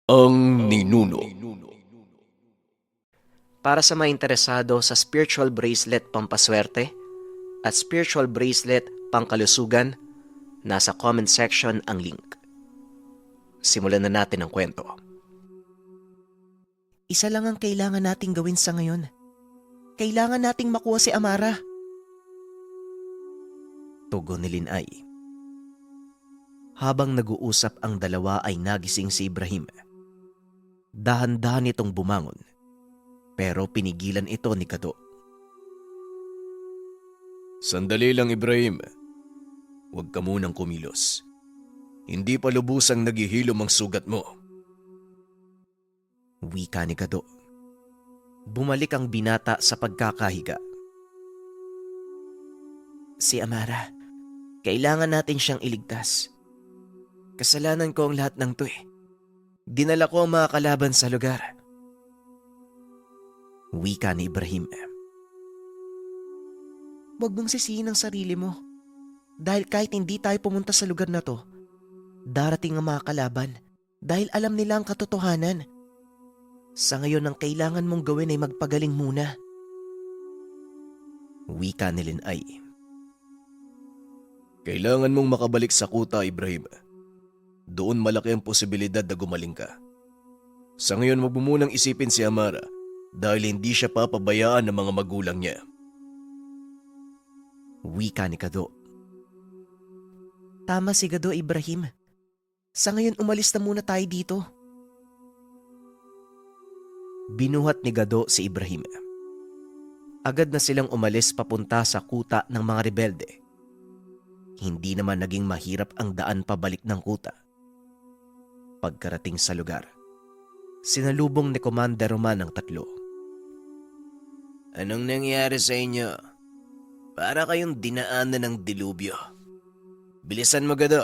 Ang ninuno. Para sa mga interesado sa spiritual bracelet pampaswerte at spiritual bracelet pangkalusugan, nasa comment section ang link. Simulan na natin ang kwento. Isa lang ang kailangan nating gawin sa ngayon. Kailangan nating makuha si Amara. Tugon ni Linay. Habang nag-uusap ang dalawa ay nagising si Ibrahim. Dahan-dahan itong bumangon, pero pinigilan ito ni Kado. Sandali lang, Ibrahim. Huwag ka munang kumilos. Hindi pa lubusang naghihilom ang sugat mo. Wika ni Kado. Bumalik ang binata sa pagkakahiga. Si Amara, kailangan natin siyang iligtas. Kasalanan ko ang lahat ng to eh. Dinala ko ang mga kalaban sa lugar. Wika ni Ibrahim. Huwag mong sisihin ang sarili mo. Dahil kahit hindi tayo pumunta sa lugar na to, darating ang mga kalaban dahil alam nila ang katotohanan. Sa ngayon ang kailangan mong gawin ay magpagaling muna. Wika ni Linay. Kailangan mong makabalik sa kuta, Ibrahim. Doon malaki ang posibilidad na gumaling ka. Sa ngayon, wag mo munang isipin si Amara dahil hindi siya papabayaan ng mga magulang niya. Wika ni Kado. Tama si Kado, Ibrahim. Sa ngayon umalis na muna tayo dito. Binuhat ni Kado si Ibrahim. Agad na silang umalis papunta sa kuta ng mga rebelde. Hindi naman naging mahirap ang daan pabalik ng kuta. Pagkarating sa lugar, sinalubong ni Commander Roman ang tatlo. Anong nangyari sa inyo? Para kayong dinaanan ng dilubyo. Bilisan mo, Gado.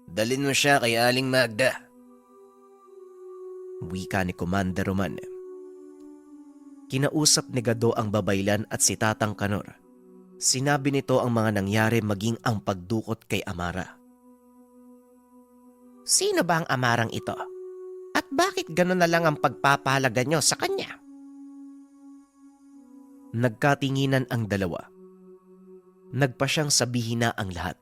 Dalin mo siya kay Aling Magda. Wika ni Commander Roman. Kinausap ni Gado ang babaylan at si Tatang Kanor. Sinabi nito ang mga nangyari maging ang pagdukot kay Amara. Sino ba ang Amarang ito? At bakit gano'n na lang ang pagpapahalaga nyo sa kanya? Nagkatinginan ang dalawa. Nagpa siyang sabihin na ang lahat.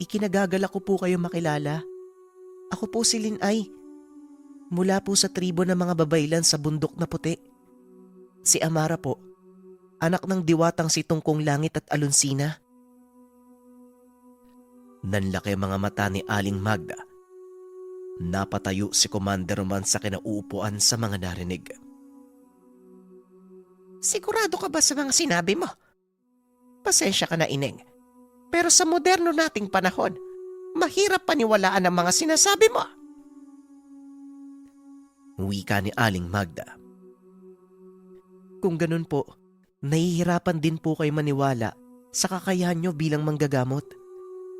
Ikinagagala ko po kayo makilala. Ako po si Linay. Mula po sa tribo ng mga babaylan sa bundok na puti. Si Amara po, anak ng diwatang si Tungkong Langit at Alonsina. Nanlaki ang mga mata ni Aling Magda. Napatayo si Commander Roman sa kinauupuan sa mga narinig. Sigurado ka ba sa mga sinabi mo? Pasensya ka na, Ineng. Pero sa moderno nating panahon, mahirap paniwalaan ang mga sinasabi mo. Wika ni Aling Magda. Kung ganun po, nahihirapan din po kayo maniwala sa kakayahan nyo bilang manggagamot.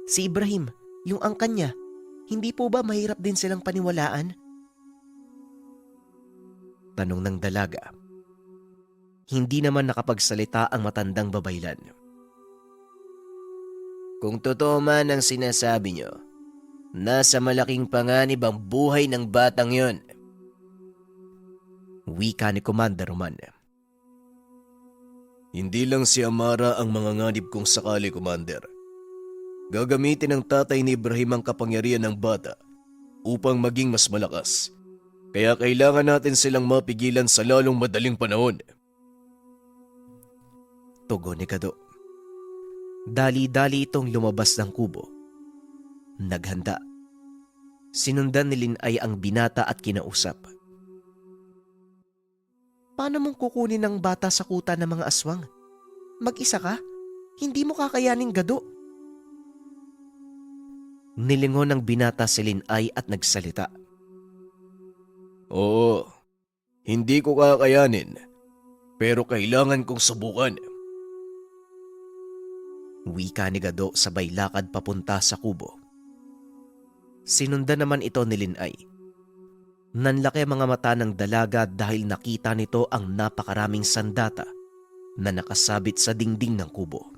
Si Ibrahim, yung angkan niya, hindi po ba mahirap din silang paniwalaan? Tanong ng dalaga. Hindi naman nakapagsalita ang matandang babaylan. Kung totoo man ang sinasabi niyo, nasa malaking panganib ang buhay ng batang yon. Wika ni Commander Roman. Hindi lang si Amara ang manganganib kung sakali, Commander. Gagamitin ng tatay ni Ibrahim ang kapangyarihan ng bata upang maging mas malakas. Kaya kailangan natin silang mapigilan sa lalong madaling panahon. Tugon ni Kado. Dali-dali itong lumabas ng kubo. Naghanda. Sinundan ni Linay ang binata at kinausap. Paano mong kukunin ang bata sa kuta ng mga aswang? Mag-isa ka? Hindi mo kakayanin, Gado. Nilingon ng binata si Linay at nagsalita. Oo, hindi ko kakayanin, pero kailangan kong subukan. Wika ni Gado sabay lakad papunta sa kubo. Sinundan naman ito ni Linay. Nanlaki ang mga mata ng dalaga dahil nakita nito ang napakaraming sandata na nakasabit sa dingding ng kubo.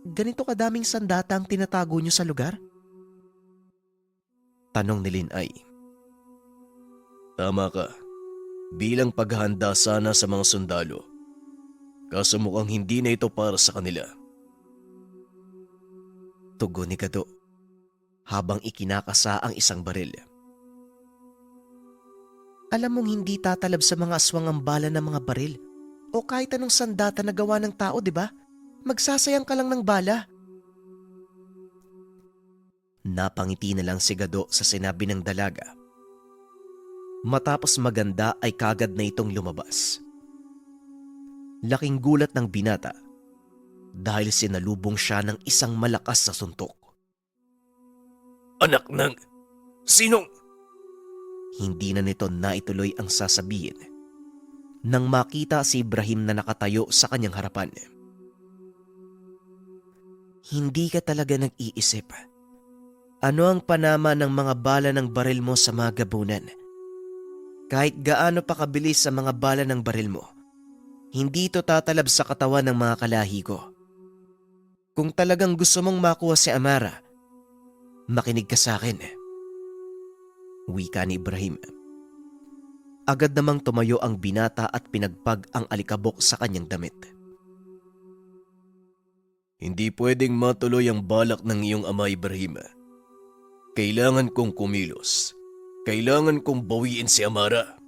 Ganito kadaming sandata ang tinatago niyo sa lugar? Tanong ni Linay. Tama ka. Bilang paghahanda sana sa mga sundalo. Kaso mukhang hindi na ito para sa kanila. Tugon ni Gado habang ikinakasa ang isang baril. Alam mong hindi tatalab sa mga aswang ang bala ng mga baril o kahit anong sandata na gawa ng tao, di ba? Magsasayang ka lang ng bala. Napangiti na lang si Gado sa sinabi ng dalaga. Matapos maganda ay kagad na itong lumabas. Laking gulat ng binata dahil sinalubong siya ng isang malakas na suntok. Anak ng... Sinong... Hindi na nito naituloy ang sasabihin nang makita si Ibrahim na nakatayo sa kanyang harapan. Hindi ka talaga nag-iisip. Ano ang panama ng mga bala ng baril mo sa mga gabunan? Kahit gaano pa kabilis sa mga bala ng baril mo, hindi ito tatalab sa katawan ng mga kalahi ko. Kung talagang gusto mong makuha si Amara, makinig ka sa akin. Wika ni Ibrahim. Agad namang tumayo ang binata at pinagpag ang alikabok sa kanyang damit. Hindi pwedeng matuloy ang balak ng iyong ama, Ibrahim. Kailangan kong kumilos. Kailangan kong bawiin si Amara.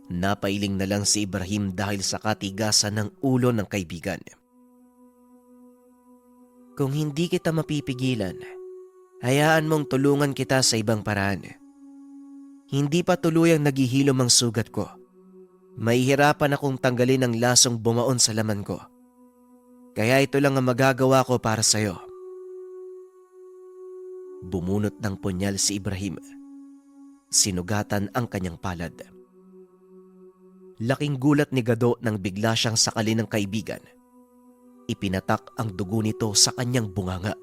Napailing na lang si Ibrahim dahil sa katigasan ng ulo ng kaibigan. Kung hindi kita mapipigilan, hayaan mong tulungan kita sa ibang paraan. Hindi pa tuluyang naghihilom ang sugat ko. Mahihirapan akong tanggalin ang lasong bumaon sa laman ko. Kaya ito lang ang magagawa ko para sa'yo. Bumunot ng punyal si Ibrahim. Sinugatan ang kanyang palad. Laking gulat ni Gado nang bigla siyang sakali ng kaibigan. Ipinatak ang dugo nito sa kanyang bunganga.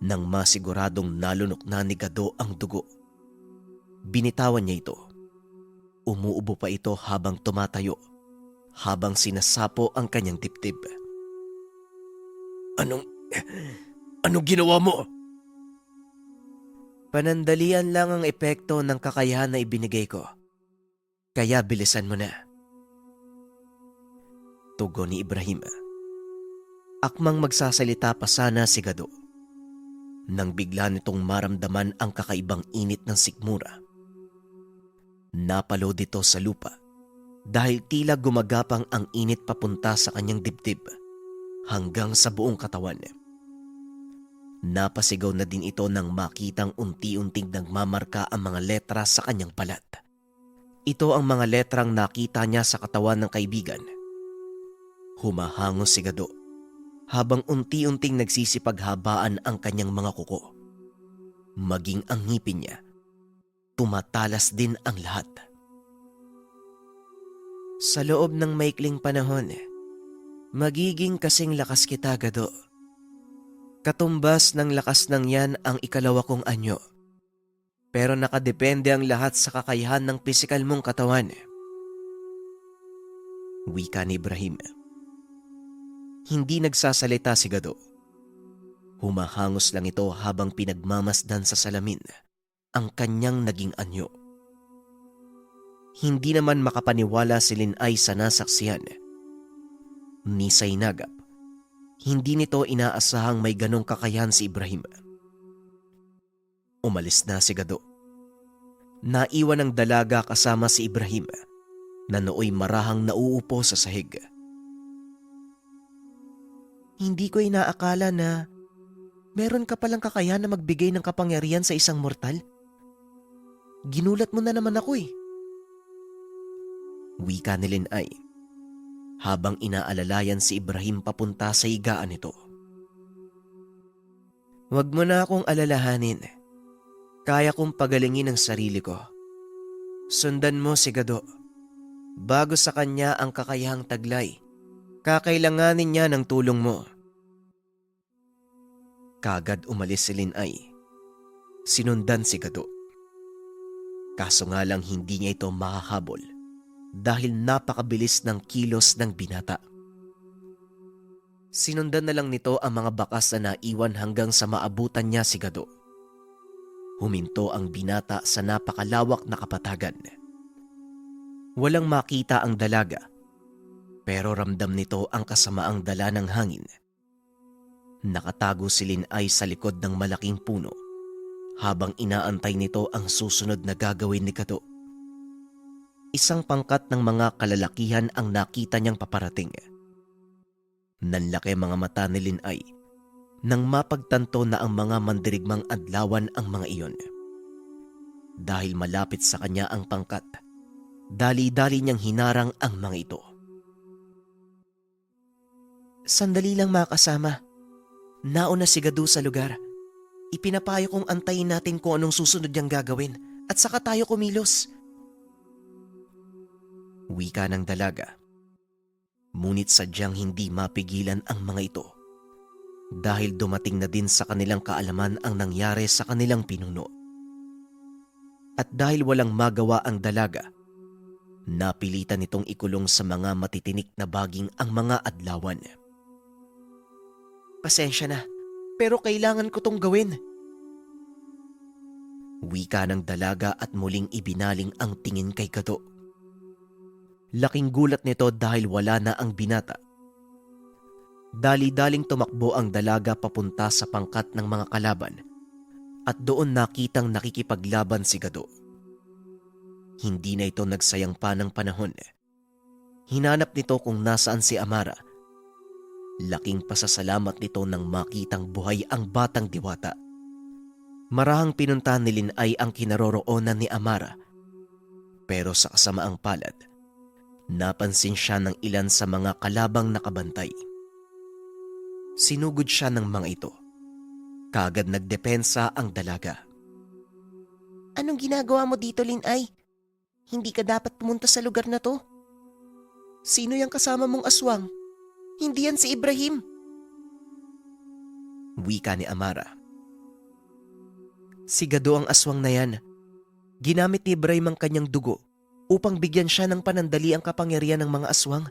Nang masiguradong nalunok na ni Gado ang dugo, binitawan niya ito. Umuubo pa ito habang tumatayo, habang sinasapo ang kanyang dibdib. Anong ginawa mo? Panandalian lang ang epekto ng kakayahan na ibinigay ko. Kaya bilisan mo na. Tugon ni Ibrahim. Akmang magsasalita pa sana si Gado nang bigla nitong maramdaman ang kakaibang init ng sikmura. Napalo dito sa lupa dahil tila gumagapang ang init papunta sa kanyang dibdib hanggang sa buong katawan. Napasigaw na din ito nang makitang unti-unting nagmamarka ang mga letra sa kanyang balat. Ito ang mga letrang nakita niya sa katawan ng kaibigan. Humahangos si Gado habang unti-unting nagsisipaghabaan ang kanyang mga kuko. Maging ang ngipin niya, tumatalas din ang lahat. Sa loob ng maikling panahon, magiging kasing lakas kita, Gado. Katumbas ng lakas ng yan ang ikalawa kong anyo. Pero nakadepende ang lahat sa kakayahan ng pisikal mong katawan. Wika ni Ibrahim. Hindi nagsasalita si Gado. Humahangos lang ito habang pinagmamasdan sa salamin ang kanyang naging anyo. Hindi naman makapaniwala si Linay sa nasaksihan. Ni Sainagap, hindi nito inaasahang may ganong kakayahan si Ibrahim. Umalis na si Gado. Naiwan ang dalaga kasama si Ibrahim na nooy marahang nauupo sa sahig. Hindi ko inaakala na meron ka palang kakayahan na magbigay ng kapangyarihan sa isang mortal. Ginulat mo na naman ako eh. Wika ni Linay habang inaalalayan si Ibrahim papunta sa higaan nito. Huwag mo na akong alalahanin. Kaya kong pagalingin ang sarili ko. Sundan mo si Gado. Bago sa kanya ang kakayahang taglay, kakailanganin niya ng tulong mo. Kagad umalis si Linay. Sinundan si Gado. Kaso nga lang hindi niya ito makahabol dahil napakabilis ng kilos ng binata. Sinundan na lang nito ang mga bakas na naiwan hanggang sa maabutan niya si Gado. Huminto ang binata sa napakalawak na kapatagan. Walang makita ang dalaga, pero ramdam nito ang kasamaang dala ng hangin. Nakatago si Linay sa likod ng malaking puno habang inaantay nito ang susunod na gagawin ni Gado. Isang pangkat ng mga kalalakihan ang nakita niyang paparating. Nanlaki mga mata ni Linay nang mapagtanto na ang mga mandirigmang adlawan ang mga iyon. Dahil malapit sa kanya ang pangkat, dali-dali niyang hinarang ang mga ito. Sandali lang mga kasama. Nauna si Gado sa lugar. Ipinapayo kong antayin natin kung anong susunod niyang gagawin at saka tayo kumilos. Wika ng dalaga. Ngunit sadyang hindi mapigilan ang mga ito dahil dumating na din sa kanilang kaalaman ang nangyari sa kanilang pinuno. At dahil walang magawa ang dalaga, napilitan nitong ikulong sa mga matitinik na baging ang mga adlawan. Pasensya na, pero kailangan ko tong gawin. Wika ng dalaga at muling ibinaling ang tingin kay Gado. Laking gulat nito dahil wala na ang binata. Dali-daling tumakbo ang dalaga papunta sa pangkat ng mga kalaban at doon nakitang nakikipaglaban si Gado. Hindi na ito nagsayang pa ng panahon. Hinanap nito kung nasaan si Amara. Laking pasasalamat nito nang makitang buhay ang batang diwata. Marahang pinuntahan ni Linay ang kinaroroonan ni Amara. Pero sa kasamaang palad, napansin siya ng ilan sa mga kalabang nakabantay. Sinugod siya ng mga ito. Kaagad nagdepensa ang dalaga. Anong ginagawa mo dito, Linay? Hindi ka dapat pumunta sa lugar na to. Sino yung kasama mong aswang? Hindi yan si Ibrahim. Wika ni Amara. Si Gado ang aswang na yan. Ginamit ni Ibrahim ang kanyang dugo upang bigyan siya ng panandali ang kapangyarihan ng mga aswang.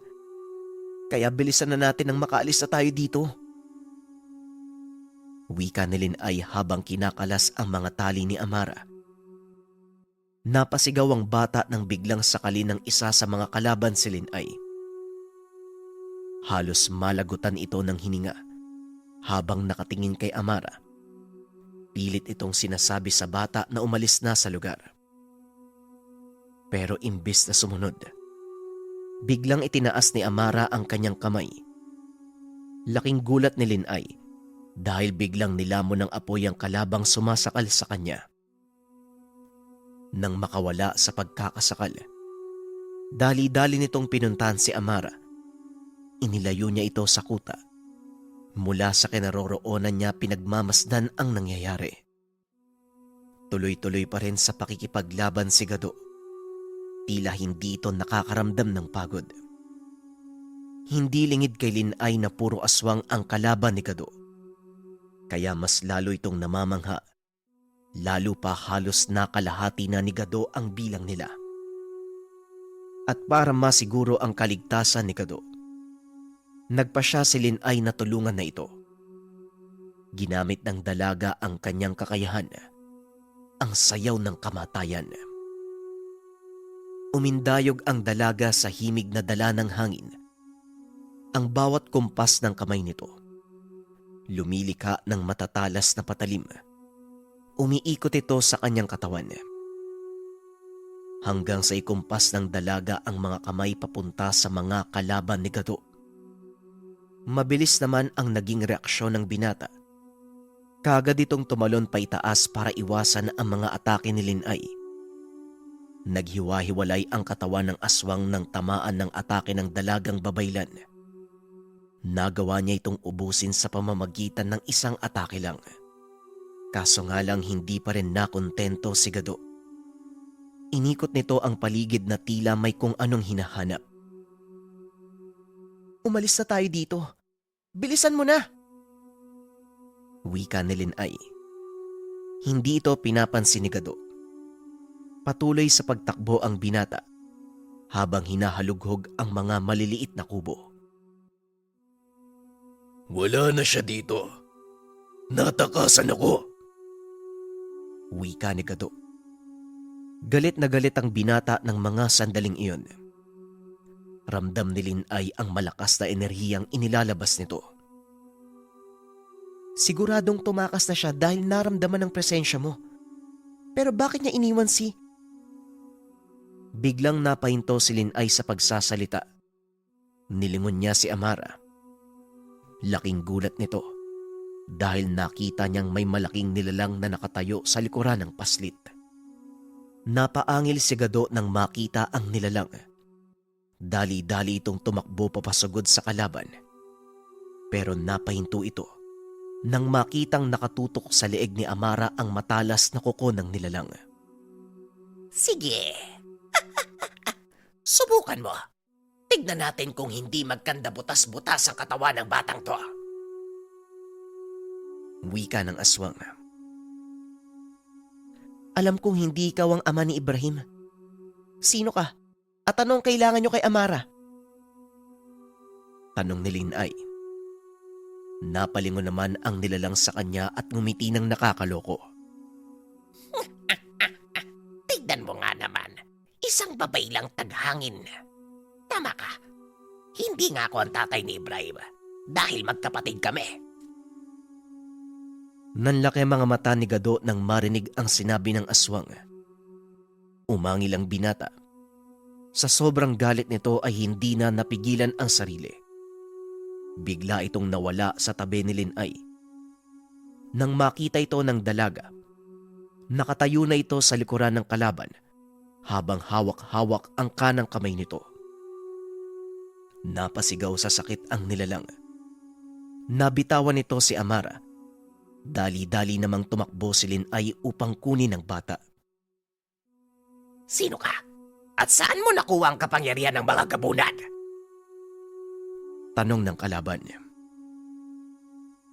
Kaya bilisan na natin nang makaalis na tayo dito. Wika ni Linay habang kinakalas ang mga tali ni Amara. Napasigaw ang bata nang biglang sakali ng isa sa mga kalaban si Linay. Halos malagutan ito ng hininga habang nakatingin kay Amara. Pilit itong sinasabi sa bata na umalis na sa lugar. Pero imbis na sumunod, biglang itinaas ni Amara ang kanyang kamay. Laking gulat ni Linay dahil biglang nilamon ng apoy ang kalabang sumasakal sa kanya. Nang makawala sa pagkakasakal, dali-dali nitong pinuntahan si Amara. Inilayo niya ito sa kuta. Mula sa kinaroroonan niya pinagmamasdan ang nangyayari. Tuloy-tuloy pa rin sa pakikipaglaban si Gado. Tila hindi ito nakakaramdam ng pagod. Hindi lingid kay Linay na puro aswang ang kalaban ni Gado. Kaya mas lalo itong namamangha. Lalo pa halos nakalahati na ni Gado ang bilang nila. At para masiguro ang kaligtasan ni Gado, nagpasya si Linay na tulungan na ito. Ginamit ng dalaga ang kanyang kakayahan, ang sayaw ng kamatayan. Umindayog ang dalaga sa himig na dala ng hangin. Ang bawat kumpas ng kamay nito, lumilika ng matatalas na patalim. Umiikot ito sa kanyang katawan. Hanggang sa ikumpas ng dalaga ang mga kamay papunta sa mga kalaban ni Gado. Mabilis naman ang naging reaksyon ng binata. Kaagad itong tumalon pa itaas para iwasan ang mga atake ni Linay. Naghiwa-hiwalay ang katawan ng aswang nang tamaan ng atake ng dalagang babaylan. Nagawa niya itong ubusin sa pamamagitan ng isang atake lang. Kaso nga lang hindi pa rin nakontento si Gado. Inikot nito ang paligid na tila may kung anong hinahanap. Umalis na tayo dito. Bilisan mo na! Wika ni Linay. Hindi ito pinapansin ni Gado. Patuloy sa pagtakbo ang binata habang hinahalughog ang mga maliliit na kubo. Wala na siya dito. Natakasan ako. Wika ni Gado. Galit na galit ang binata ng mga sandaling iyon. Ramdam ni Linay ang malakas na enerhiyang inilalabas nito. Siguradong tumakas na siya dahil naramdaman ng presensya mo. Pero bakit niya iniwan si... Biglang napahinto si Linay sa pagsasalita. Nilingon niya si Amara. Laking gulat nito dahil nakita niyang may malaking nilalang na nakatayo sa likuran ng paslit. Napaangil si Gado nang makita ang nilalang. Dali-dali itong tumakbo papasugod sa kalaban. Pero napahinto ito nang makitang nakatutok sa leeg ni Amara ang matalas na kuko ng nilalang. Sige. Subukan mo. Tignan natin kung hindi magkanda butas-butas ang katawan ng batang to. Wika ng aswang. Alam kong hindi ikaw ang ama ni Ibrahim. Sino ka? At anong kailangan nyo kay Amara? Tanong ni Linay. Napalingon naman ang nilalang sa kanya at ngumiti ng nakakaloko. Tignan mo nga naman. Isang babay lang taghangin. Tama ka. Hindi nga ako ang tatay ni Ibrahim. Dahil magkapatid kami. Nanlaki ang mga mata ni Gado nang marinig ang sinabi ng aswang. Umangil ang binata. Sa sobrang galit nito ay hindi na napigilan ang sarili. Bigla itong nawala sa tabi ni Linay. Nang makita ito ng dalaga, nakatayo na ito sa likuran ng kalaban habang hawak-hawak ang kanang kamay nito. Napasigaw sa sakit ang nilalang. Nabitawan nito si Amara. Dali-dali namang tumakbo si Linay upang kunin ang bata. Sino ka? At saan mo nakuha ang kapangyarihan ng mga gabunan? Tanong ng kalaban.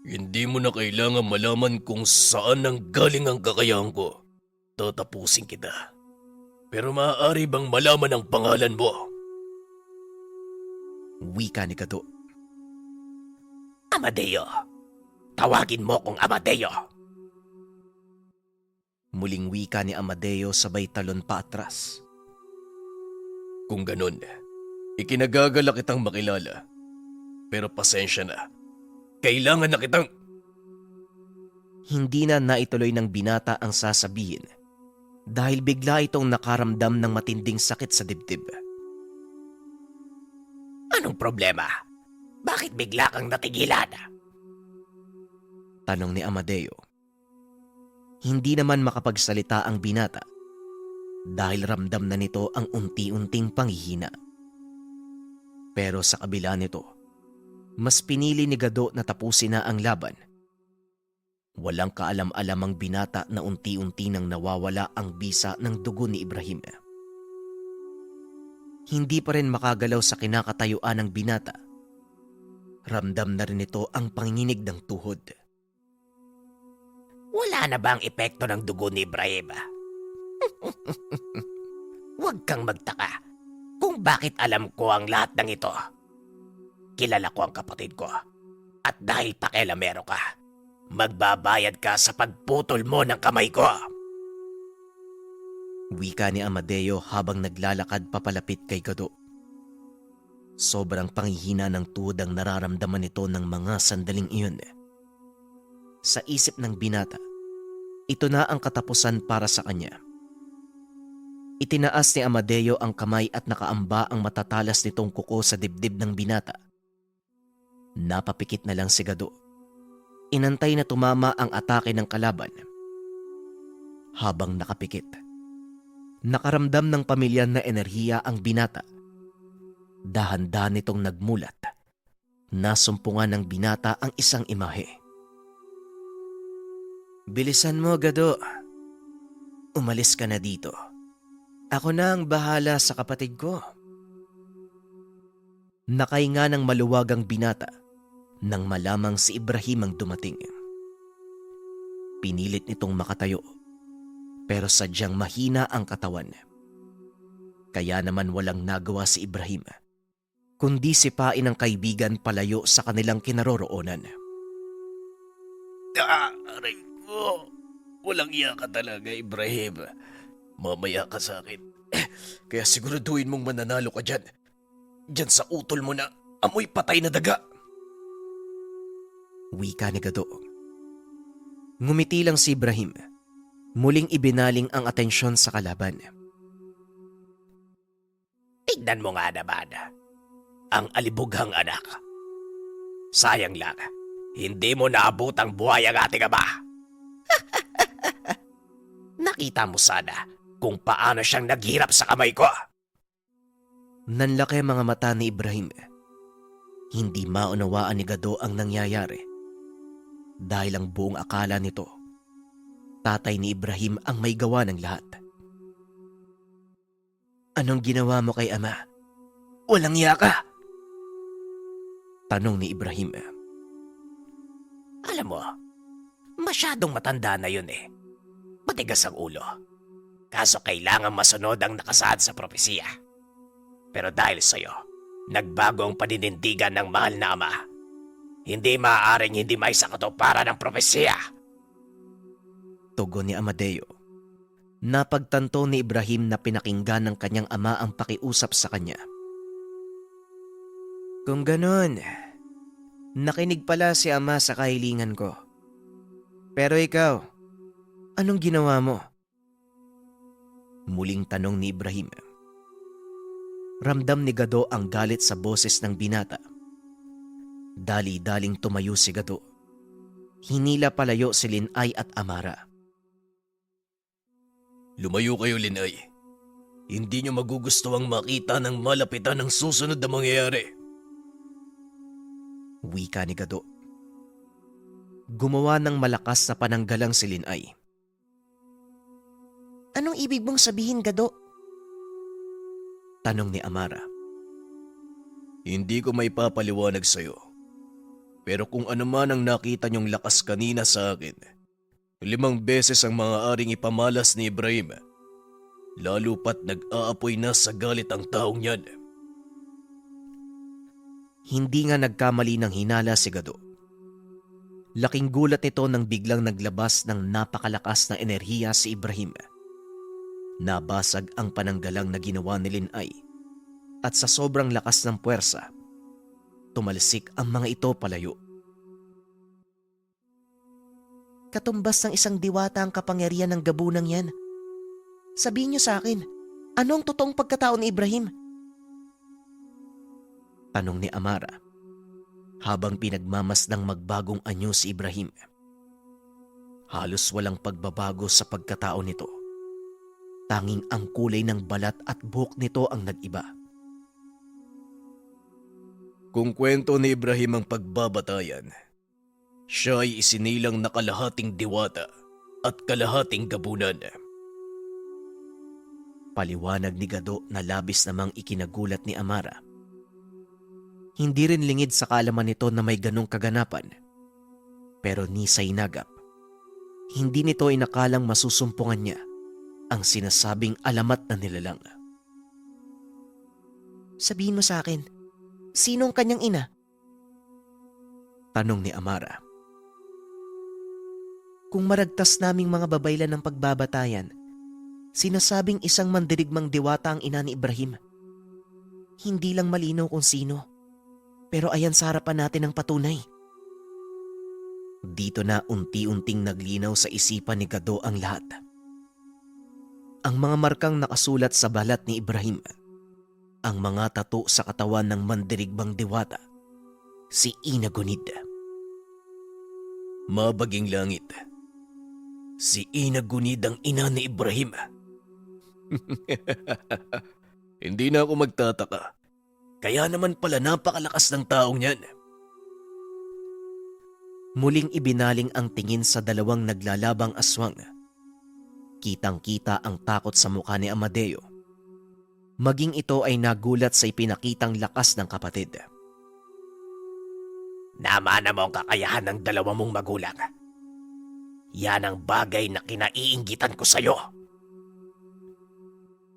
Hindi mo na kailangan malaman kung saan nang galing ang kakayahan ko. Tatapusin kita. Pero maaari bang malaman ang pangalan mo? Wika ni Gado. Amadeo. Tawagin mo kong Amadeo. Muling wika ni Amadeo sabay talon pa atras. Kung ganun, ikinagagala kitang makilala. Pero pasensya na. Kailangan na kitang... Hindi na naituloy ng binata ang sasabihin dahil bigla itong nakaramdam ng matinding sakit sa dibdib. Anong problema? Bakit bigla kang natigilan? Tanong ni Amadeo. Hindi naman makapagsalita ang binata dahil ramdam na nito ang unti-unting panghihina. Pero sa kabila nito, mas pinili ni Gado na tapusin na ang laban. Walang kaalam-alam ang binata na unti-unti nang nawawala ang bisa ng dugo ni Ibrahim. Hindi pa rin makagalaw sa kinakatayuan ng binata. Ramdam na rin ito ang panginginig ng tuhod. Wala na ba ang epekto ng dugo ni Ibrahim? Huwag kang magtaka kung bakit alam ko ang lahat ng ito. Kilala ko ang kapatid ko. At dahil pakialamero ka, magbabayad ka sa pagputol mo ng kamay ko. Wika ni Amadeo habang naglalakad papalapit kay Gado. Sobrang panghihina ng tuhod ang nararamdaman nito ng mga sandaling iyon. Sa isip ng binata, ito na ang katapusan para sa kanya. Itinaas ni Amadeo ang kamay at nakaamba ang matatalas nitong kuko sa dibdib ng binata. Napapikit na lang si Gado. Inantay na tumama ang atake ng kalaban. Habang nakapikit, nakaramdam ng pamilyan na enerhiya ang binata. Dahan-dahan nitong nagmulat. Nasumpungan ng binata ang isang imahe. Bilisan mo, Gado. Umalis ka na dito. Ako na ang bahala sa kapatid ko. Nakahinga ng maluwag ang binata nang malamang si Ibrahim ang dumating. Pinilit nitong makatayo, pero sadyang mahina ang katawan. Kaya naman walang nagawa si Ibrahim, kundi sipain ang kaibigan palayo sa kanilang kinaroroonan. Aray ko. Walang iya ka talaga, Ibrahim. Mamaya ka sa akin. Kaya siguraduhin mong mananalo ka dyan. Dyan sa utol mo na amoy patay na daga. Wika ni Gado. Ngumiti lang si Ibrahim. Muling ibinaling ang atensyon sa kalaban. Tignan mo nga naman. Ang alibughang anak. Sayang lang, hindi mo naabot ang buhay ang ating ama. Nakita mo sana kung paano siyang naghirap sa kamay ko. Nanlaki ang mga mata ni Ibrahim. Hindi maunawaan ni Gado ang nangyayari. Dahil ang buong akala nito, tatay ni Ibrahim ang may gawa ng lahat. Anong ginawa mo kay ama? Walang iya ka! Tanong ni Ibrahim. Alam mo, masyadong matanda na yun eh. Matigas ang ulo. Kaso kailangan masunod ang nakasaad sa propesiya. Pero dahil sa'yo, nagbago ang paninindigan ng mahal na ama. Hindi maaaring hindi maisakatuparan ng propesiya. Tugon ni Amadeo. Napagtanto ni Ibrahim na pinakinggan ng kanyang ama ang pakiusap sa kanya. Kung ganon, nakinig pala si ama sa kahilingan ko. Pero ikaw, anong ginawa mo? Muling tanong ni Ibrahim. Ramdam ni Gado ang galit sa boses ng binata. Dali-daling tumayo si Gado. Hinila palayo si Linay at Amara. Lumayo kayo, Linay. Hindi nyo magugustuhang makita ng malapitan ng susunod na mangyayari. Wika ni Gado. Gumawa ng malakas na pananggalang si Linay. Anong ibig mong sabihin, Gado? Tanong ni Amara. Hindi ko may papaliwanag sa'yo. Pero kung ano man ang nakita nyong lakas kanina sa akin, 5 beses ang maaaring ipamalas ni Ibrahim. Lalo pat nag-aapoy na sa galit ang taong yan. Hindi nga nagkamali ng hinala si Gado. Laking gulat nito nang biglang naglabas ng napakalakas na enerhiya si Ibrahim. Nabasag ang pananggalang na ginawa ni Linay at sa sobrang lakas ng puwersa, tumalsik ang mga ito palayo. Katumbas ng isang diwata ang kapangyarihan ng gabunang yan. Sabihin niyo sa akin, anong totoong pagkatao ni Ibrahim? Tanong ni Amara habang pinagmamasdang magbagong anyo si Ibrahim. Halos walang pagbabago sa pagkatao nito. Tanging ang kulay ng balat at buhok nito ang nag-iba. Kung kwento ni Ibrahim ang pagbabatayan, siya ay isinilang na kalahating diwata at kalahating gabunan. Paliwanag ni Gado na labis namang ikinagulat ni Amara. Hindi rin lingid sa kaalaman nito na may ganong kaganapan. Pero ni Sainagap, hindi nito inakalang masusumpungan niya ang sinasabing alamat na nilalang. Sabihin mo sa akin, sinong kanyang ina? Tanong ni Amara. Kung maragtas naming mga babaylan ng pagbabatayan, sinasabing isang mandirigmang diwata ang ina ni Ibrahim. Hindi lang malinaw kung sino, pero ayan sa harapan natin ang patunay. Dito na unti-unting naglinaw sa isipan ni Gado ang lahat. Ang mga markang nakasulat sa balat ni Ibrahim, ang mga tato sa katawan ng mandirigmang diwata, si Ina Gunid. Mabaging langit. Si Ina Gunid ang ina ni Ibrahim. Hindi na ako magtataka. Kaya naman pala napakalakas ng taong yan. Muling ibinaling ang tingin sa dalawang naglalabang aswang. Kitang-kita ang takot sa mukha ni Amadeo. Maging ito ay nagulat sa ipinakitang lakas ng kapatid. Namana mo ang kakayahan ng dalawa mong magulang. Yan ang bagay na kinaiinggitan ko sa'yo.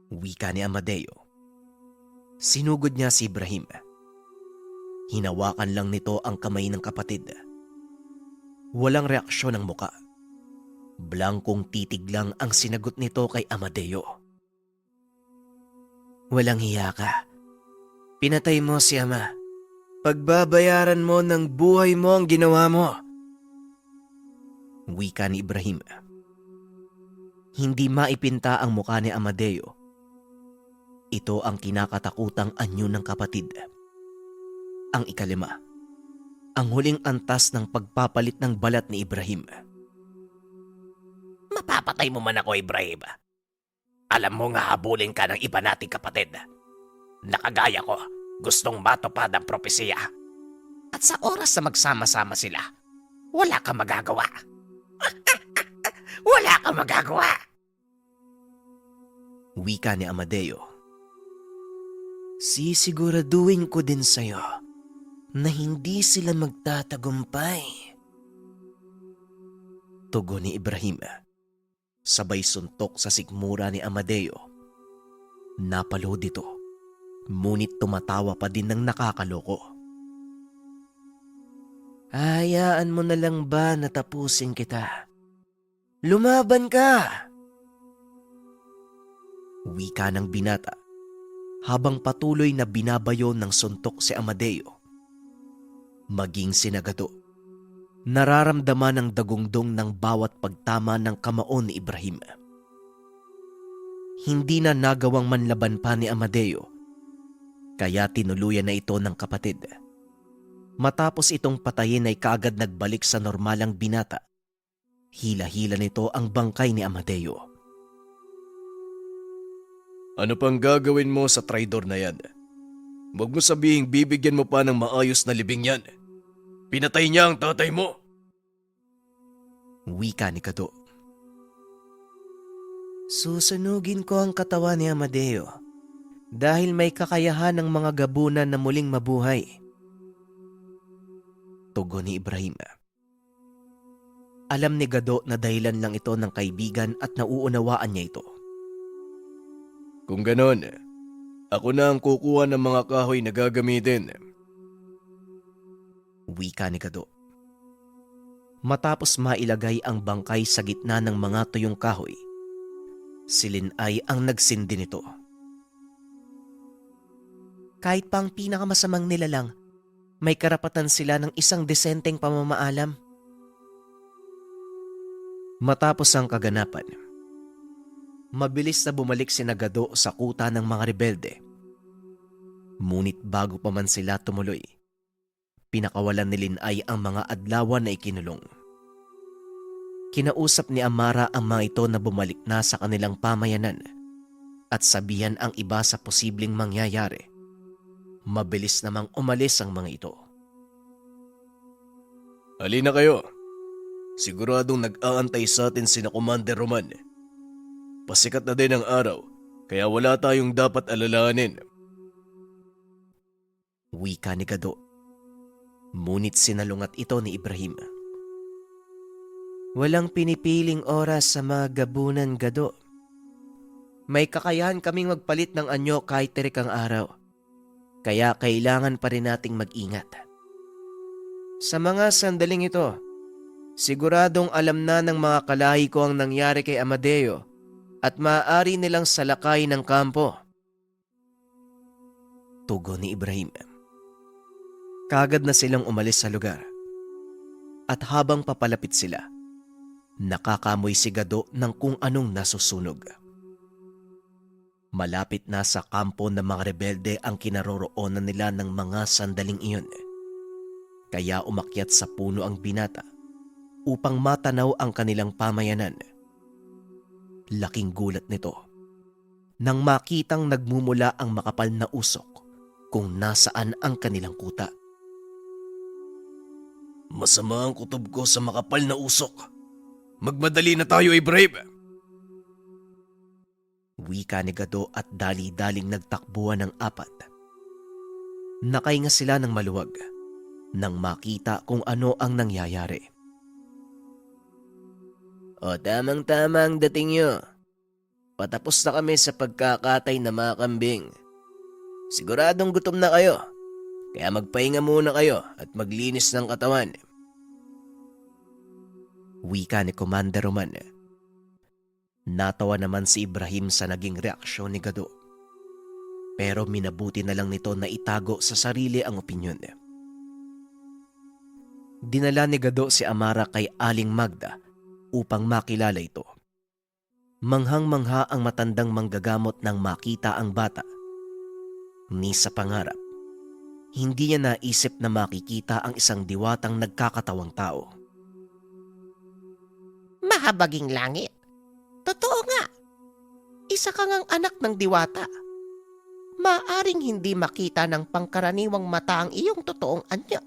Wika ni Amadeo. Sinugod niya si Ibrahim Hinawakan lang nito ang kamay ng kapatid. Walang reaksyon ang muka. Blankong titig lang ang sinagot nito kay Amadeo. Walang hiya ka. Pinatay mo si ama. Pagbabayaran mo ng buhay mo ang ginawa mo. Wika ni Ibrahim. Hindi maipinta ang mukha ni Amadeo. Ito ang kinakatakutang anyo ng kapatid. Ang ikalima, ang huling antas ng pagpapalit ng balat ni Ibrahim. Mapapatay mo man ako, Ibrahim. Alam mo nga habulin ka ng iba nating kapatid. Nakagaya ko, gustong matupad ang propesiya. At sa oras na magsama-sama sila, wala kang magagawa. Wala kang magagawa. Wika ni Amadeo. Sisiguraduhin ko din sa'yo na hindi sila magtatagumpay. Tugon ni Ibrahim. Sabay suntok sa sikmura ni Amadeo. Napalo dito, ngunit tumatawa pa din ng nakakaloko. Hayaan mo na lang ba na tapusin kita? Lumaban ka! Wika ng binata habang patuloy na binabayo ng suntok si Amadeo. Maging sinagado, nararamdaman ang dagungdong ng bawat pagtama ng kamao ni Ibrahim. Hindi na nagawang manlaban pa ni Amadeo, kaya tinuluyan na ito ng kapatid. Matapos itong patayin ay kaagad nagbalik sa normalang binata. Hila-hila nito ang bangkay ni Amadeo. Ano pang gagawin mo sa traidor na yan? Huwag mo sabihing bibigyan mo pa ng maayos na libing yan. Pinatay niya ang tatay mo. Wika ni Gado. Susunugin ko ang katawan ni Amadeo dahil may kakayahan ng mga gabunan na muling mabuhay. Tugon ni Ibrahim. Alam ni Gado na dahilan lang ito ng kaibigan at nauunawaan niya ito. Kung ganon, ako na ang kukuha ng mga kahoy na gagamitin. Wika ni Gado. Matapos mailagay ang bangkay sa gitna ng mga tuyong kahoy, si Linay ang nagsindi nito. Kahit pang pinakamasamang nilalang, may karapatan sila ng isang desenteng pamamaalam. Matapos ang kaganapan, mabilis na bumalik si Gado sa kuta ng mga rebelde. Ngunit bago pa man sila tumuloy, pinakawalan ni Linay ang mga adlawan na ikinulong. Kinausap ni Amara ang mga ito na bumalik na sa kanilang pamayanan at sabihan ang iba sa posibleng mangyayari. Mabilis namang umalis ang mga ito. Halina kayo. Siguradong nag-aantay sa atin sina Commander Roman. Pasikat na din ang araw, kaya wala tayong dapat alalahanin. Wika ni Gado. Ngunit sinalungat ito ni Ibrahim. Walang pinipiling oras sa mga gabunan, Gado. May kakayahan kaming magpalit ng anyo kahit tirik ang araw. Kaya kailangan pa rin nating mag-ingat. Sa mga sandaling ito, siguradong alam na ng mga kalahi ko ang nangyari kay Amadeo at maaari nilang salakay ng kampo. Tugon ni Ibrahim. Kagad na silang umalis sa lugar. At habang papalapit sila, nakakamoy si Gado ng kung anong nasusunog. Malapit na sa kampo ng mga rebelde ang kinaroroonan nila ng mga sandaling iyon. Kaya umakyat sa puno ang binata upang matanaw ang kanilang pamayanan. Laking gulat nito nang makitang nagmumula ang makapal na usok kung nasaan ang kanilang kuta. Masama ang kutob ko sa makapal na usok. Magmadali na tayo, Ibrahim. Wika ni Gado at dali-daling nagtakbuhan ng apat. Nakahinga sila ng maluwag nang makita kung ano ang nangyayari. O tamang-tama ang dating nyo. Patapos na kami sa pagkakatay na mga kambing. Siguradong gutom na kayo. Kaya magpahinga muna kayo at maglinis ng katawan. Wika ni Commander Roman. Natawa naman si Ibrahim sa naging reaksyon ni Gado. Pero minabuti na lang nito na itago sa sarili ang opinyon. Dinala ni Gado si Amara kay Aling Magda upang makilala ito. Manghang-mangha ang matandang manggagamot nang makita ang bata. Ni sa pangarap, hindi niya naisip na makikita ang isang diwatang nagkakatawang tao. Mahabaging langit. Totoo nga. Isa ka ngang anak ng diwata. Maaring hindi makita ng pangkaraniwang mata ang iyong totoong anyo.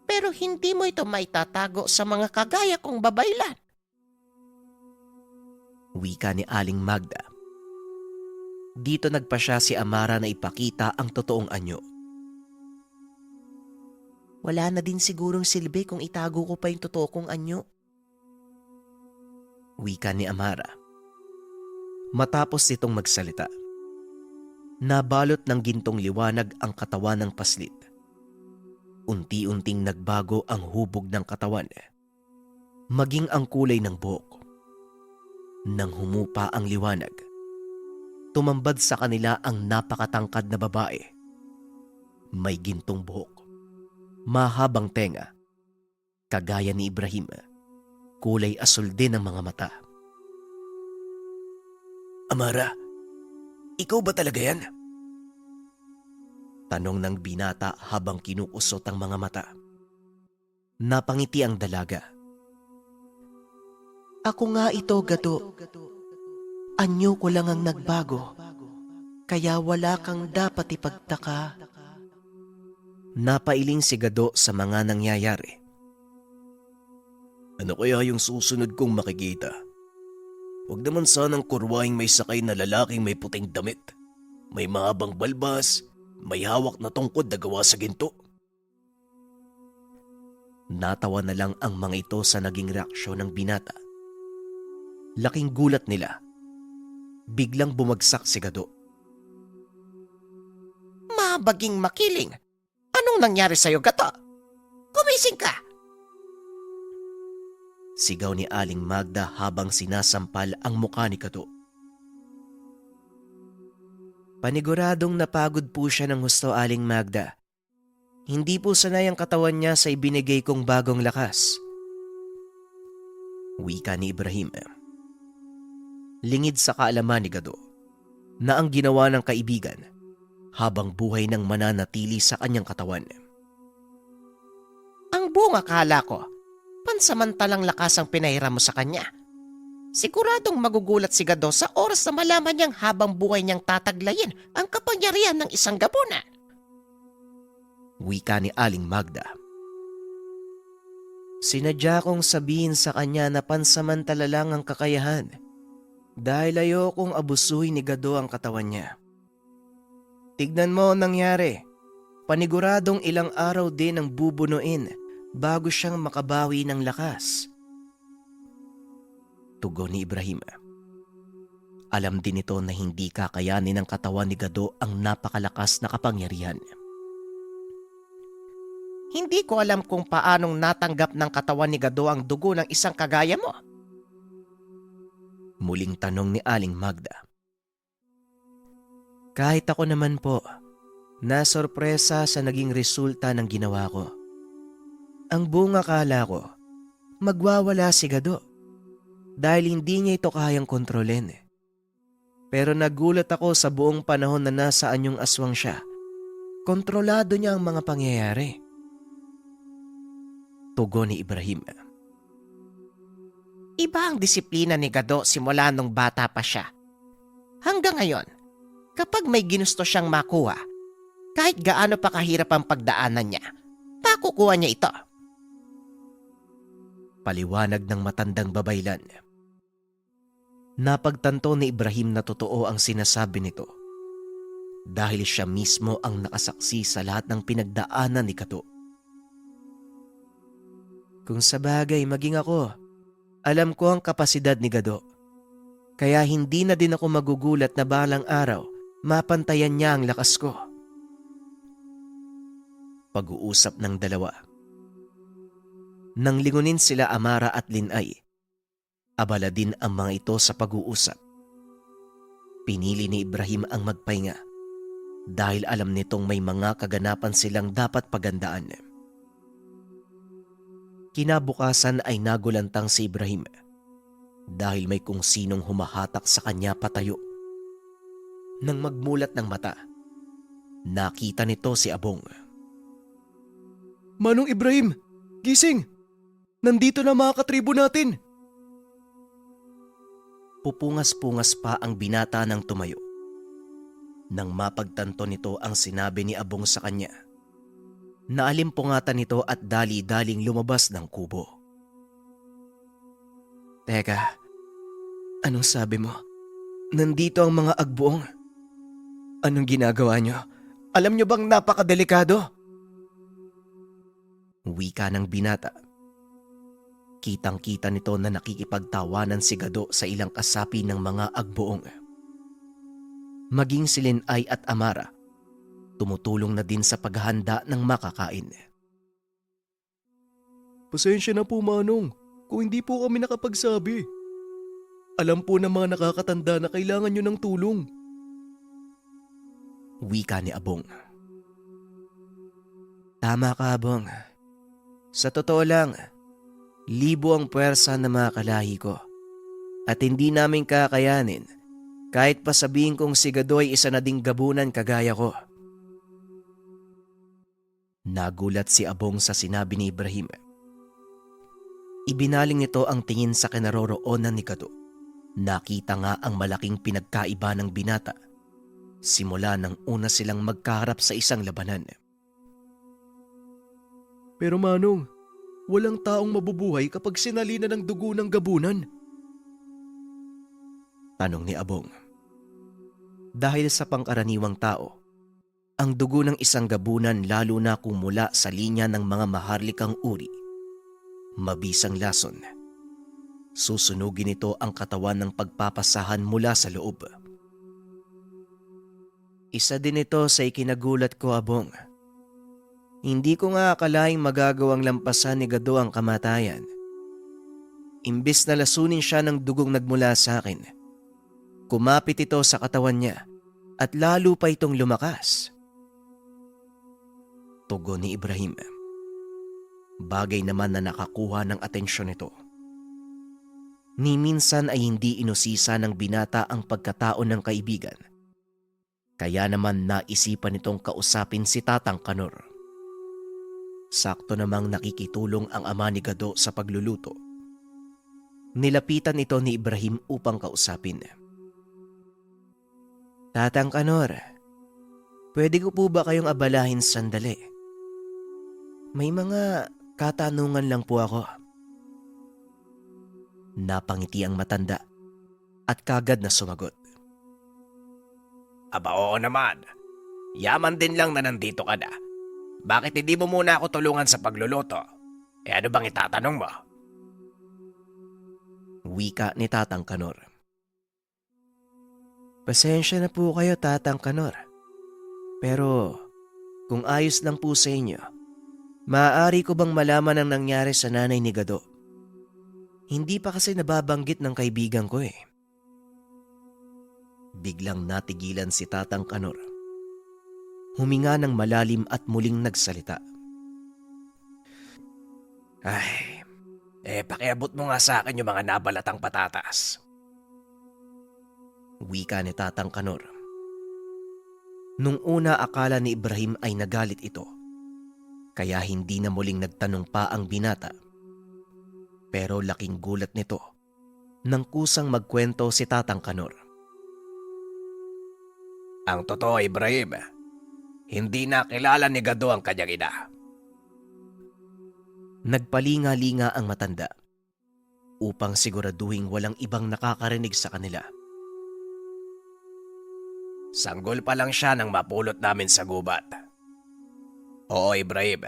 Pero hindi mo ito maitatago sa mga kagaya kong babaylan. Wika ni Aling Magda. Dito nagpasya si Amara na ipakita ang totoong anyo. Wala na din sigurong silbi kung itago ko pa yung totoo kong anyo. Wika ni Amara. Matapos nitong magsalita, nabalot ng gintong liwanag ang katawan ng paslit. Unti-unting nagbago ang hubog ng katawan, maging ang kulay ng buhok. Nang humupa ang liwanag, tumambad sa kanila ang napakatangkad na babae. May gintong buhok, mahabang tenga, kagaya ni Ibrahim, kulay asul din ang mga mata. Amara, ikaw ba talaga yan? Tanong ng binata habang kinukusot ang mga mata. Napangiti ang dalaga. Ako nga ito, Gado. Anyo ko lang ang nagbago, kaya wala kang dapat ipagtaka. Napailing si Gado sa mga nangyayari. Ano kaya yung susunod kong makikita? Huwag naman sanang kurwahing may sakay na lalaking may puting damit, may mahabang balbas, may hawak na tungkod na gawa sa ginto. Natawa na lang ang mga ito sa naging reaksyon ng binata. Laking gulat nila. Biglang bumagsak si Gado. Mahabaging makiling. Anong nangyari sa'yo, Gato? Kumising ka! Sigaw ni Aling Magda habang sinasampal ang mukha ni Gado. Paniguradong napagod po siya ng husto, Aling Magda. Hindi po sanay ang katawan niya sa ibinigay kong bagong lakas. Wika ni Ibrahim. Lingid sa kaalaman ni Gado na ang ginawa ng kaibigan habang buhay nang mananatili sa kanyang katawan. Ang bunga kala ko, pansamantalang lakas ang pinahiram mo sa kanya. Siguradong magugulat si Gado sa oras na malaman niyang habang buhay niyang tataglayin ang kapangyarihan ng isang gabunan. Wika ni Aling Magda. Sinadya kong sabihin sa kanya na pansamantala lang ang kakayahan dahil ayokong abusuhin ni Gado ang katawan niya. Tignan mo ang nangyari. Paniguradong ilang araw din ang bubunuin bago siyang makabawi ng lakas. Tugon ni Ibrahim. Alam din ito na hindi kakayanin ng katawan ni Gado ang napakalakas na kapangyarihan. Hindi ko alam kung paanong natanggap ng katawan ni Gado ang dugo ng isang kagaya mo. Muling tanong ni Aling Magda. Kahit ako naman po, nasorpresa sa naging resulta ng ginawa ko. Ang buong akala ko, magwawala si Gado dahil hindi niya ito kayang kontrolin. Pero nagulat ako sa buong panahon na nasa anyong aswang siya. Kontrolado niya ang mga pangyayari. Tugon ni Ibrahim. Iba ang disiplina ni Gado simula nung bata pa siya. Hanggang ngayon, kapag may ginusto siyang makuha, kahit gaano pa kahirap ang pagdaanan niya, makukuha niya ito. Paliwanag ng matandang babaylan. Napagtanto ni Ibrahim na totoo ang sinasabi nito dahil siya mismo ang nakasaksi sa lahat ng pinagdaanan ni Gado. Kung sabagay maging ako, alam ko ang kapasidad ni Gado. Kaya hindi na din ako magugulat na balang araw mapantayan niya ang lakas ko. pag-uusap ng dalawa. Nang lingunin sila Amara at Linay, abala din ang mga ito sa pag-uusap. Pinili ni Ibrahim ang magpahinga dahil alam nitong may mga kaganapan silang dapat pagandaan. Kinabukasan ay nagulantang si Ibrahim dahil may kung sinong humahatak sa kanya patayo. Nang magmulat ng mata, nakita nito si Abong. Manong Ibrahim, gising! Nandito na mga katribo natin! Pupungas-pungas pa ang binata ng tumayo. Nang mapagtanto nito ang sinabi ni Abong sa kanya, naalimpungatan nito at dali-daling lumabas ng kubo. Teka, anong sabi mo? Nandito ang mga agbuong. Anong ginagawa nyo? Alam nyo bang napakadelikado? Wika ng binata. Kitang-kita nito na nakikipagtawanan si Gado sa ilang kasapi ng mga agbuong. Maging si Linay at Amara, tumutulong na din sa paghahanda ng makakain. Pasensya na po, Manong, kung hindi po kami nakapagsabi. Alam po ng mga nakakatanda na kailangan nyo ng tulong. Wika ni Abong. Tama ka, Abong. Sa totoo lang, libo ang puwersa na mga kalahi ko at hindi namin kakayanin kahit pa sabihin kong si Gado ay isa na ding gabunan kagaya ko. Nagulat si Abong sa sinabi ni Ibrahim. Ibinaling nito ang tingin sa kinaroroonan ni Gado. Nakita nga ang malaking pinagkaiba ng binata simula nang una silang magkaharap sa isang labanan. Pero Manong, walang taong mabubuhay kapag sinalina ng dugo ng gabunan. Tanong ni Abong. Dahil sa pangkaraniwang tao, ang dugo ng isang gabunan lalo na kung mula sa linya ng mga maharlikang uri, mabisang lason. Susunugin ito ang katawan ng pagpapasahan mula sa loob. Isa din ito sa ikinagulat ko, Abong. Hindi ko nga akalaing magagawang lampasan ni Gado ang kamatayan. Imbis na lasunin siya ng dugong nagmula sa akin, kumapit ito sa katawan niya at lalo pa itong lumakas. Tugon ni Ibrahim. Bagay naman na nakakuha ng atensyon nito. Ni minsan ay hindi inusisa ng binata ang pagkatao ng kaibigan. Kaya naman naisipan nitong kausapin si Tatang Kanor. Sakto namang nakikitulong ang ama ni Gado sa pagluluto. Nilapitan ito ni Ibrahim upang kausapin. Tatang Kanor, pwede ko po ba kayong abalahin sandali? May mga katanungan lang po ako. Napangiti ang matanda at kagad na sumagot. Aba oo naman. Yaman din lang na nandito ka na. Bakit hindi mo muna ako tulungan sa pagluluto? Ano bang itatanong mo? Wika ni Tatang Kanor. Pasensya na po kayo, Tatang Kanor. Pero kung ayos lang po sa inyo, maaari ko bang malaman ang nangyari sa nanay ni Gado? Hindi pa kasi nababanggit ng kaibigan ko eh. Biglang natigilan si Tatang Kanor. Huminga ng malalim at muling nagsalita. Pakiabot mo nga sa akin yung mga nabalatang patatas. Wika ni Tatang Kanor. Nung una akala ni Ibrahim ay nagalit ito. Kaya hindi na muling nagtanong pa ang binata. Pero laking gulat nito nang kusang magkwento si Tatang Kanor. Ang totoo, Ibrahim, hindi nakilala ni Gado ang kanyang ina. Nagpalinga-linga ang matanda upang siguraduhin walang ibang nakakarinig sa kanila. Sanggol pa lang siya nang mapulot namin sa gubat. Oo, Ibrahim,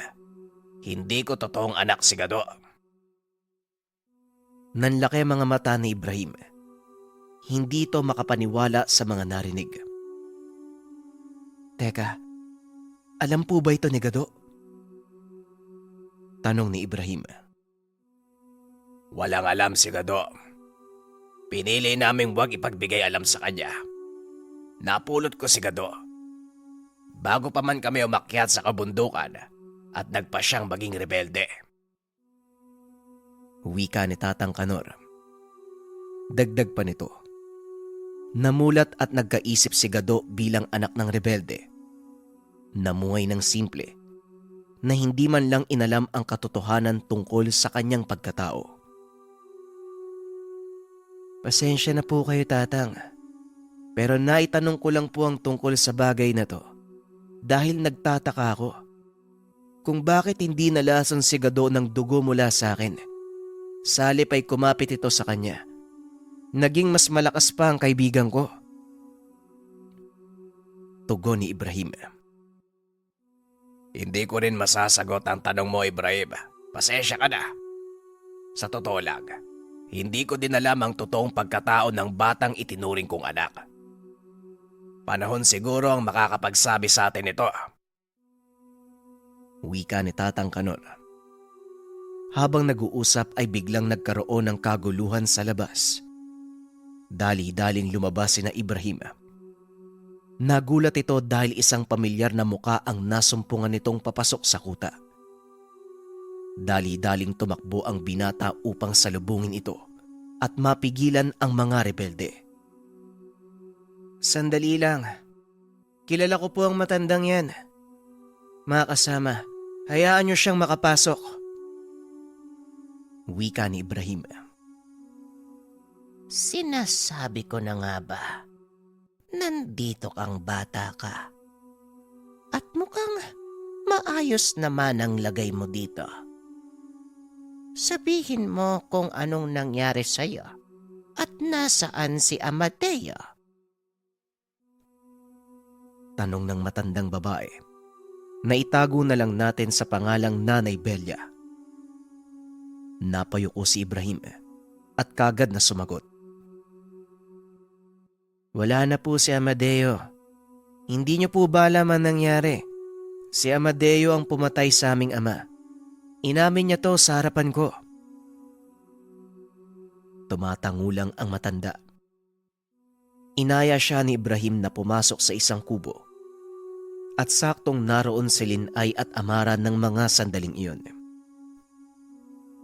hindi ko totoong anak si Gado. Nanlaki mga mata ni Ibrahim. Hindi ito makapaniwala sa mga narinig. Teka, alam po ba ito ni Gado? Tanong ni Ibrahim. Walang alam si Gado. Pinili naming huwag ipagbigay alam sa kanya. Napulot ko si Gado. Bago pa man kami umakyat sa kabundukan at nagpa siyang maging rebelde. Wika ni Tatang Kanor. Dagdag pa nito. Namulat at nagkaisip si Gado bilang anak ng rebelde. Namuhay ng simple na hindi man lang inalam ang katotohanan tungkol sa kanyang pagkatao. Pasensya na po kayo, Tatang. Pero naitanong ko lang po ang tungkol sa bagay na to dahil nagtataka ako kung bakit hindi nalason si Gado ng dugo mula sa akin. Salip ay kumapit ito sa kanya. Naging mas malakas pa ang kaibigan ko. Tugon ni Ibrahim. Hindi ko rin masasagot ang tanong mo, Ibrahim. Pasensya ka na. Sa totoo lang, hindi ko din alam ang totoong pagkatao ng batang itinuring kong anak. Panahon siguro ang makakapagsabi sa atin ito. Wika ni Tatang Kanor. Habang nag-uusap ay biglang nagkaroon ng kaguluhan sa labas. Dali-daling lumabas sina Ibrahim. Nagulat ito dahil isang pamilyar na muka ang nasumpungan nitong papasok sa kuta. Dali-daling tumakbo ang binata upang salubungin ito at mapigilan ang mga rebelde. Sandali lang. Kilala ko po ang matandang yan. Mga kasama, hayaan niyo siyang makapasok. Wika ni Ibrahim. Sinasabi ko na nga ba, nandito kang bata ka. At mukhang maayos naman ang lagay mo dito. Sabihin mo kung anong nangyari sa'yo at nasaan si Amadeo. Tanong ng matandang babae. Naitago na lang natin sa pangalang Nanay Belia. Napayuko si Ibrahim at kagad na sumagot. Wala na po si Amadeo. Hindi niyo po ba alam ang nangyari? Si Amadeo ang pumatay sa aming ama. Inamin niya to sa harapan ko. Tumatangulang ang matanda. Inaya siya ni Ibrahim na pumasok sa isang kubo. At saktong naroon si Linay at Amara ng mga sandaling iyon.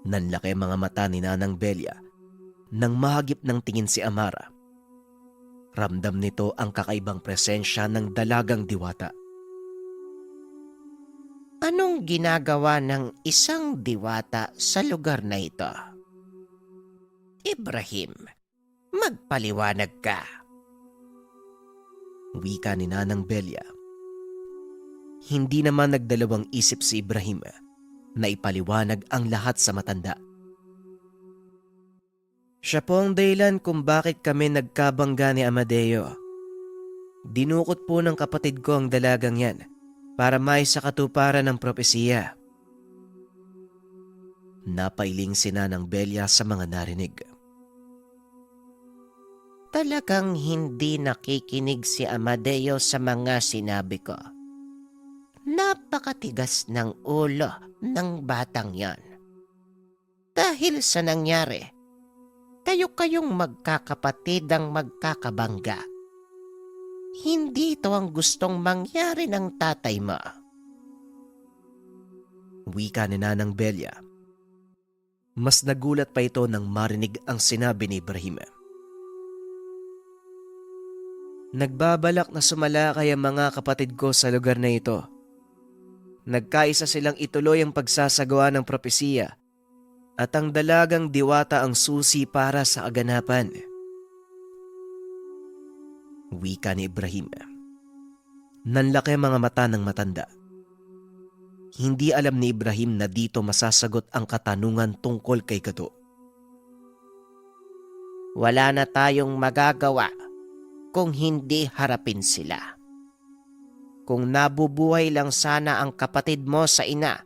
Nanlaki mga mata ni Nanang Belia nang mahagip ng tingin si Amara. Ramdam nito ang kakaibang presensya ng dalagang diwata. Anong ginagawa ng isang diwata sa lugar na ito? Ibrahim, magpaliwanag ka. Wika ni Nanang Belia. Hindi naman nagdalawang isip si Ibrahim na ipaliwanag ang lahat sa matanda. Siya po ang dahilan kung bakit kami nagkabangga ni Amadeo. Dinukot po ng kapatid ko ang dalagang yan para may sa katuparan ng propesiya. Napailing si Nanang Belia sa mga narinig. Talagang hindi nakikinig si Amadeo sa mga sinabi ko. Napakatigas ng ulo ng batang yan. Dahil sa nangyari, kayo-kayong magkakapatid ang magkakabangga. Hindi ito ang gustong mangyari ng tatay mo. Wika ni Nanang Belia. Mas nagulat pa ito nang marinig ang sinabi ni Ibrahim. Nagbabalak na sumalakay ang mga kapatid ko sa lugar na ito. Nagkaisa silang ituloy ang pagsasagawa ng propesiya at ang dalagang diwata ang susi para sa kaganapan. Wika ni Ibrahim. Nanlaki mga mata ng matanda. Hindi alam ni Ibrahim na dito masasagot ang katanungan tungkol kay Gado. Wala na tayong magagawa kung hindi harapin sila. Kung nabubuhay lang sana ang kapatid mo sa ina,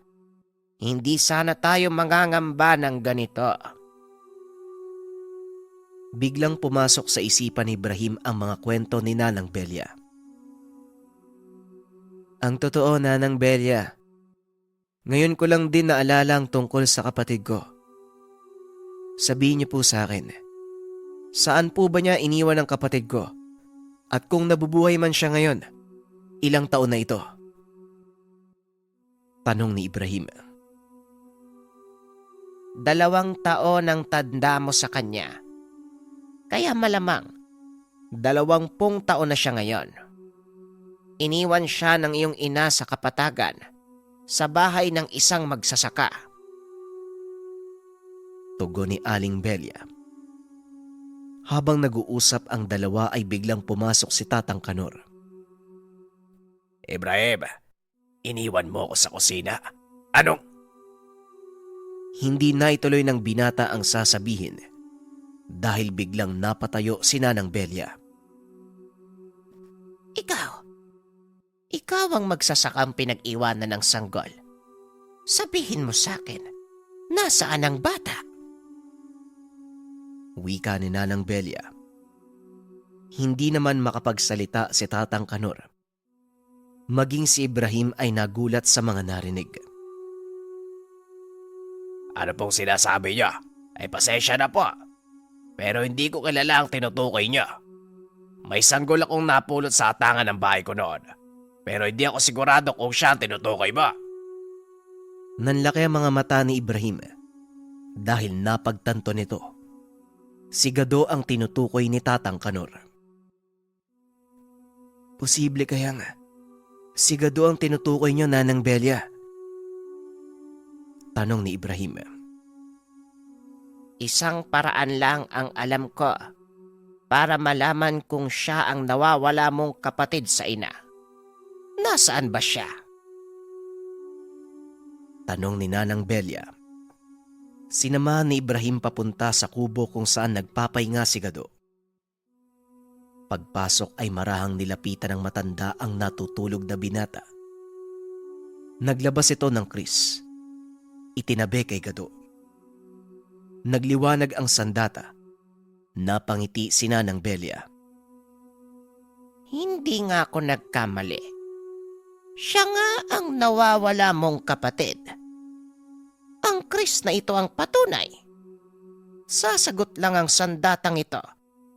hindi sana tayo mangangamba ng ganito. Biglang pumasok sa isipan ni Ibrahim ang mga kwento ni Nanang Belia. Ang totoo, Nanang Belia, Ngayon ko lang din naalala ang tungkol sa kapatid ko. Sabihin niyo po sa akin, saan po ba niya iniwan ang kapatid ko? At kung nabubuhay man siya ngayon, ilang taon na ito? Tanong ni Ibrahim. 2 taon ang tanda mo sa kanya. Kaya malamang, 20 taon na siya ngayon. Iniwan siya ng iyong ina sa kapatagan sa bahay ng isang magsasaka. Tugon ni Aling Belia. Habang nag-uusap ang dalawa ay biglang pumasok si Tatang Kanor. Ibrahim, iniwan mo ako sa kusina. Anong? Hindi na ituloy ng binata ang sasabihin dahil biglang napatayo si Nanang Belia. Ikaw ang magsasakang pinag-iwanan ng sanggol. Sabihin mo sa akin, nasaan ang bata? Wika ni Nanang Belia. Hindi naman makapagsalita si Tatang Kanor. Maging si Ibrahim ay nagulat sa mga narinig. Ano pong sinasabi niya? Ay pasensya na po. Pero hindi ko kilala ang tinutukoy niya. May sanggol akong napulot sa atangan ng bahay ko noon. Pero hindi ako sigurado kung siya ang tinutukoy ba. Nanlaki ang mga mata ni Ibrahim dahil napagtanto nito. Si Gado ang tinutukoy ni Tatang Kanor. Posible kaya nga si Gado ang tinutukoy niyo, Nanang Belia? Tanong ni Ibrahim. Isang paraan lang ang alam ko para malaman kung siya ang nawawala mong kapatid sa ina. Nasaan ba siya? Tanong ni Nanang Belia. Sinamahan ni Ibrahim papunta sa kubo kung saan nagpapahinga si Gado. Pagpasok ay marahang nilapitan ng matanda ang natutulog na binata. Naglabas ito ng kris. Itinabi kay Gado. Nagliwanag ang sandata. Napangiti si Nanang Belia. Hindi nga ako nagkamali. Siya nga ang nawawala mong kapatid. Ang kris na ito ang patunay. Sasagot lang ang sandatang ito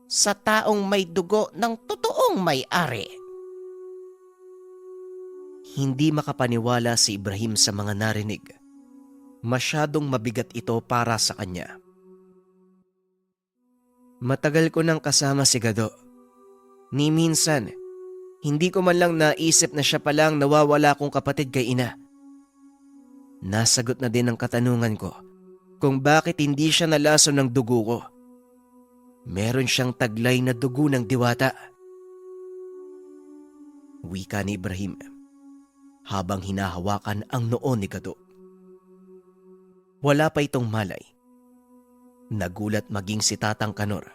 sa taong may dugo ng totoong may-ari. Hindi makapaniwala si Ibrahim sa mga narinig. Masyadong mabigat ito para sa kanya. Matagal ko nang kasama si Gado. Ni minsan, hindi ko man lang naisip na siya palang nawawala kong kapatid kay ina. Nasagot na din ang katanungan ko kung bakit hindi siya nalaso ng dugo ko. Meron siyang taglay na dugo ng diwata. Wika ni Ibrahim habang hinahawakan ang noo ni Gado. Wala pa itong malay. Nagulat maging si Tatang Kanor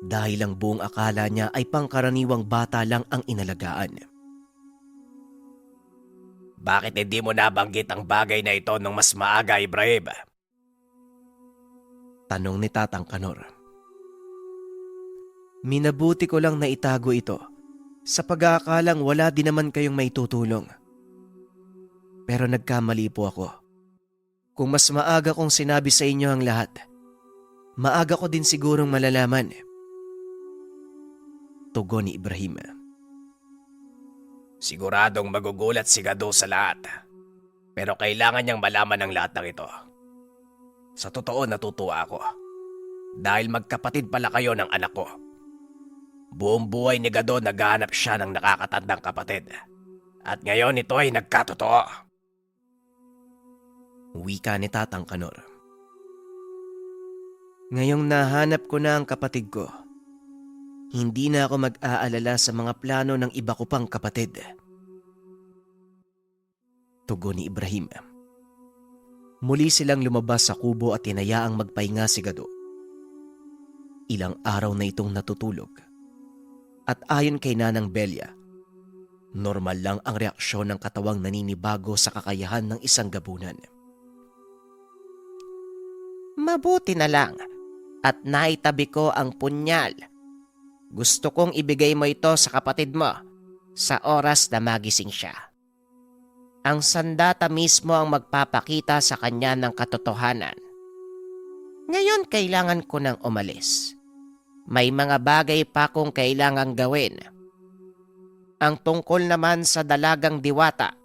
dahil ang buong akala niya ay pangkaraniwang bata lang ang inalagaan. Bakit hindi mo nabanggit ang bagay na ito nung mas maaga, Ibrahim? Tanong ni Tatang Kanor. Minabuti ko lang na itago ito sa pag-aakalang wala din naman kayong may tutulong. Pero nagkamali po ako. Kung mas maaga kong sinabi sa inyo ang lahat, maaga ko din sigurong malalaman. Tugon ni Ibrahim. Siguradong magugulat si Gado sa lahat. Pero kailangan niyang malaman ang lahat ng ito. Sa totoo natutuwa ako. Dahil magkapatid pala kayo ng anak ko. Buong buhay ni Gado naghahanap siya ng nakakatandang kapatid. At ngayon ito ay nagkatotoo. Wika ni Tatang Kanor. Ngayong nahanap ko na ang kapatid ko, hindi na ako mag-aalala sa mga plano ng iba ko pang kapatid. Tugon ni Ibrahim. Muli silang lumabas sa kubo at hinayaang magpahinga si Gado. Ilang araw na itong natutulog. At ayon kay Nanang Belia, normal lang ang reaksyon ng katawang naninibago sa kakayahan ng isang gabunan. Mabuti na lang at naitabi ko ang punyal. Gusto kong ibigay mo ito sa kapatid mo sa oras na magising siya. Ang sandata mismo ang magpapakita sa kanya ng katotohanan. Ngayon kailangan ko nang umalis. May mga bagay pa akong kailangang gawin. Ang tungkol naman sa dalagang diwata,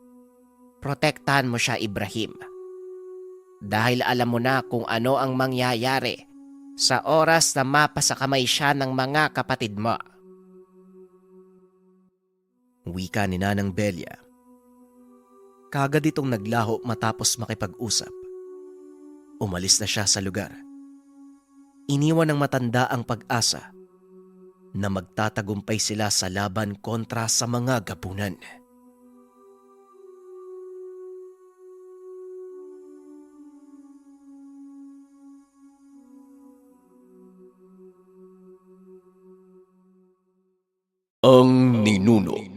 protektahan mo siya, Ibrahim. Dahil alam mo na kung ano ang mangyayari sa oras na mapasakamay siya ng mga kapatid mo. Wika ni Nanang Belia. Kagad itong naglaho matapos makipag-usap. Umalis na siya sa lugar. Iniwan ng matanda ang pag-asa na magtatagumpay sila sa laban kontra sa mga gapunan. Ang Ninuno.